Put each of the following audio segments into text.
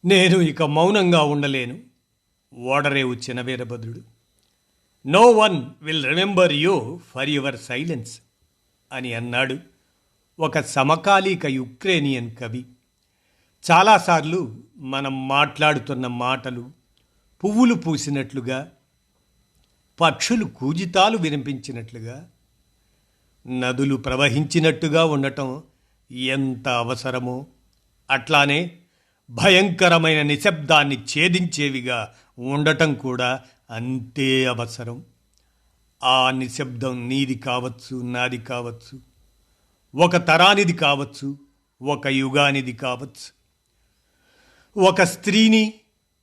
నేను ఇక మౌనంగా ఉండలేను. ఓడరేవు Chinaveerabhadrudu. No one will remember you for your silence అని అన్నాడు ఒక సమకాలీక యుక్రేనియన్ కవి. చాలాసార్లు మనం మాట్లాడుతున్న మాటలు పువ్వులు పూసినట్లుగా, పక్షులు కూజితాలు వినిపించినట్లుగా, నదులు ప్రవహించినట్టుగా ఉండటం ఎంత అవసరమో, అట్లానే భయంకరమైన నిశ్శబ్దాన్ని ఛేదించేవిగా ఉండటం కూడా అంతే అవసరం. ఆ నిశ్శబ్దం నీది కావచ్చు, నాది కావచ్చు, ఒక తరానిది కావచ్చు, ఒక యుగానిది కావచ్చు. ఒక స్త్రీని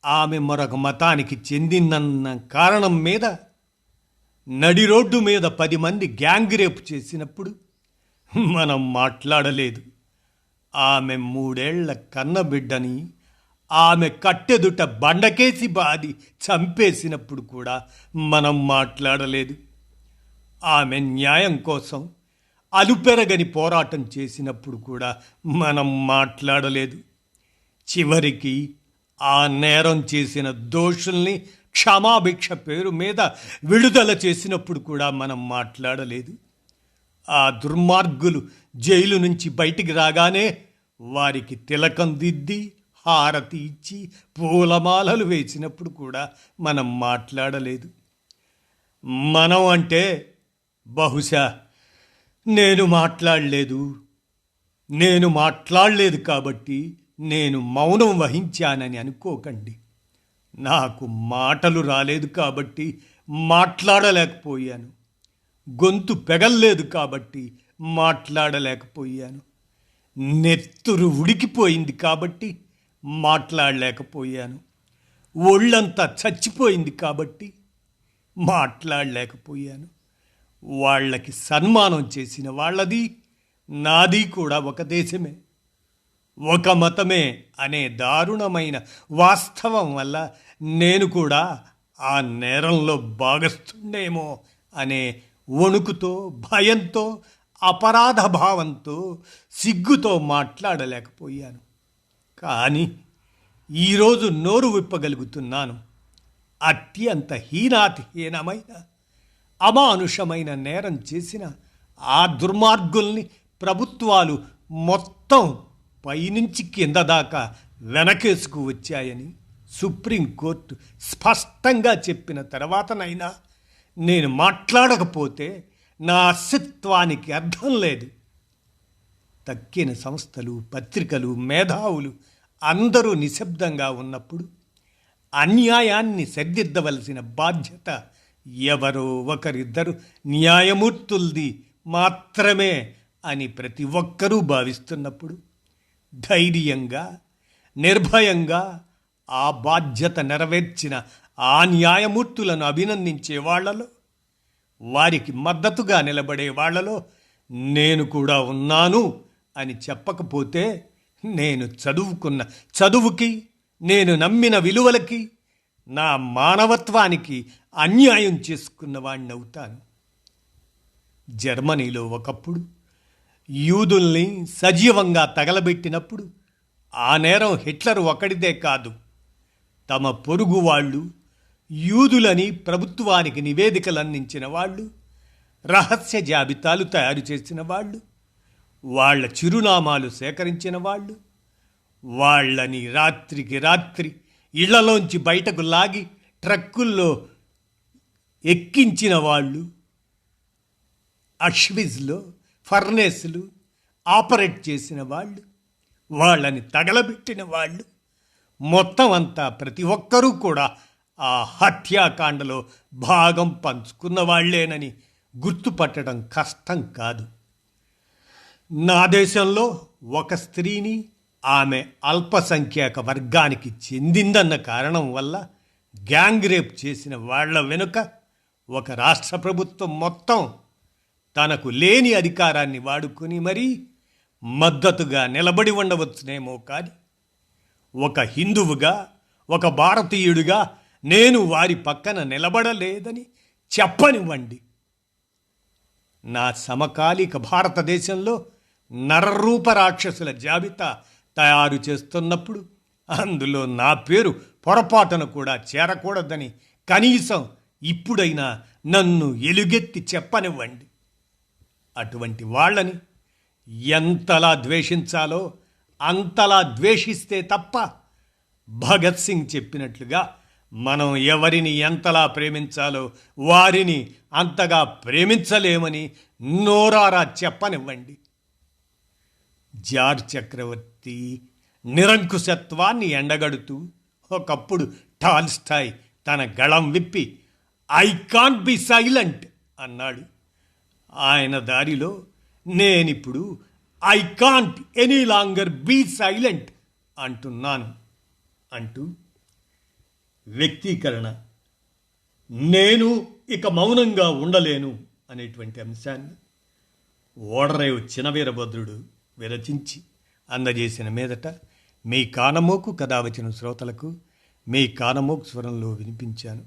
ఆమె మరొక మతానికి చెందినన్న కారణం మీద నడి రోడ్డు మీద 10 మంది గ్యాంగ్ రేపు చేసినప్పుడు మనం మాట్లాడలేదు. ఆమె 3 ఏళ్ల కన్నబిడ్డని ఆమె కట్టెదుట బండకేసి బాది చంపేసినప్పుడు కూడా మనం మాట్లాడలేదు. ఆమె న్యాయం కోసం అలుపెరగని పోరాటం చేసినప్పుడు కూడా మనం మాట్లాడలేదు. చివరికి ఆ నేరం చేసిన దోషుల్ని క్షమాభిక్ష పేరు మీద విడుదల చేసినప్పుడు కూడా మనం మాట్లాడలేదు. ఆ దుర్మార్గులు జైలు నుంచి బయటికి రాగానే వారికి తిలకం దిద్ది హారతి ఇచ్చి పూలమాలలు వేసినప్పుడు కూడా మనం మాట్లాడలేదు. మనం అంటే బహుశా నేను మాట్లాడలేదు కాబట్టి నేను మౌనం వహించానని అనుకోకండి. నాకు మాటలు రాలేదు కాబట్టి మాట్లాడలేకపోయాను. గొంతు పెగల్లేదు కాబట్టి మాట్లాడలేకపోయాను. నెత్తురు ఉడికిపోయింది కాబట్టి మాట్లాడలేకపోయాను. ఒళ్ళంతా చచ్చిపోయింది కాబట్టి మాట్లాడలేకపోయాను. వాళ్ళకి సన్మానం చేసిన వాళ్ళది నాది కూడా ఒక దేశమే, ఒక మతమే అనే దారుణమైన వాస్తవం వల్ల నేను కూడా ఆ నేరంలో భాగస్తుండేమో అనే వణుకుతో, భయంతో, అపరాధ భావంతో, సిగ్గుతో మాట్లాడలేకపోయాను. కానీ ఈరోజు నోరు విప్పగలుగుతున్నాను. అత్యంత హీనాతిహీనమైన అమానుషమైన నేరం చేసిన ఆ దుర్మార్గుల్ని ప్రభుత్వాలు మొత్తం పైనుంచి కింద దాకా వెనకేసుకు వచ్చాయని సుప్రీంకోర్టు స్పష్టంగా చెప్పిన తర్వాతనైనా నేను మాట్లాడకపోతే నా అస్తిత్వానికి అర్థం లేదు. తక్కిన సంస్థలు, పత్రికలు, మేధావులు అందరూ నిశ్శబ్దంగా ఉన్నప్పుడు అన్యాయాన్ని సరిదిద్దవలసిన బాధ్యత ఎవరో ఒకరిద్దరు న్యాయమూర్తులది మాత్రమే అని ప్రతి ఒక్కరూ భావిస్తున్నప్పుడు ధైర్యంగా, నిర్భయంగా ఆ బాధ్యత నెరవేర్చిన ఆ న్యాయమూర్తులను అభినందించే వాళ్లలో, వారికి మద్దతుగా నిలబడే వాళ్లలో నేను కూడా ఉన్నాను అని చెప్పకపోతే నేను చదువుకున్న చదువుకి, నేను నమ్మిన విలువలకి, నా మానవత్వానికి అన్యాయం చేసుకున్న వాడిని అవుతాను. జర్మనీలో ఒకప్పుడు యూదుల్ని సజీవంగా తగలబెట్టినప్పుడు ఆ నేరం హిట్లర్ ఒకడిదే కాదు, తమ పొరుగు వాళ్ళు, యూదులని ప్రభుత్వానికి నివేదికలు అందించిన వాళ్ళు, రహస్య జాబితాలు తయారు చేసిన వాళ్ళు, వాళ్ళ చిరునామాలు సేకరించిన వాళ్ళు, వాళ్ళని రాత్రికి రాత్రి ఇళ్లలోంచి బయటకు లాగి ట్రక్కుల్లో ఎక్కించిన వాళ్ళు, అష్విజ్లో ఫర్నేసులు ఆపరేట్ చేసిన వాళ్ళు, వాళ్ళని తగలబెట్టిన వాళ్ళు, మొత్తం అంతా ప్రతి ఒక్కరూ కూడా ఆ హత్యాకాండలో భాగం పంచుకున్న వాళ్లేనని గుర్తుపట్టడం కష్టం కాదు. నా దేశంలో ఒక స్త్రీని ఆమె అల్పసంఖ్యాక వర్గానికి చెందిందన్న కారణం వల్ల గ్యాంగ్ రేప్ చేసిన వాళ్ల వెనుక ఒక రాష్ట్ర ప్రభుత్వం మొత్తం తనకు లేని అధికారాన్ని వాడుకొని మరీ మద్దతుగా నిలబడి ఉండవచ్చునేమో. కానీ ఒక హిందువుగా, ఒక భారతీయుడిగా నేను వారి పక్కన నిలబడలేదని చెప్పనివ్వండి. నా సమకాలిక భారతదేశంలో నరరూప రాక్షసుల జాబితా తయారు చేస్తున్నప్పుడు అందులో నా పేరు పొరపాటున కూడా చేరకూడదని కనీసం ఇప్పుడైనా నన్ను ఎలుగెత్తి చెప్పనివ్వండి. అటువంటి వాళ్ళని ఎంతలా ద్వేషించాలో అంతలా ద్వేషిస్తే తప్ప భగత్ సింగ్ చెప్పినట్లుగా మనం ఎవరిని ఎంతలా ప్రేమించాలో వారిని అంతగా ప్రేమించలేమని నోరారా చెప్పనివ్వండి. జార్జ్ చక్రవర్తి నిరంకుశత్వాన్ని ఎండగడుతూ ఒకప్పుడు టాల్స్టాయ్ తన గళం విప్పి ఐ కాంట్ బి సైలెంట్ అన్నాడు. ఆయన దారిలో నేనిప్పుడు I can't any longer be silent అంటున్నాను అంటూ వ్యక్తీకరణ నేను ఇక మౌనంగా ఉండలేను అనేటువంటి అంశాన్ని ఓడరేవు చినవీరభద్రుడు విరచించి అందజేసిన మీదట మీ కానమోకు కథ వచ్చిన శ్రోతలకు మీ కానమోకు స్వరంలో వినిపించాను.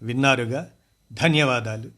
విన్నారుగా. ధన్యవాదాలు.